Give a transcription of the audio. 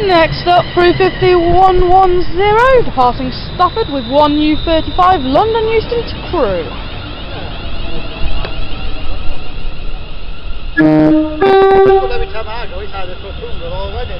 Next up, Crewe 5110, departing Stafford with 1U35, London Euston to Crewe. Every time I go, it's either for Crewe already.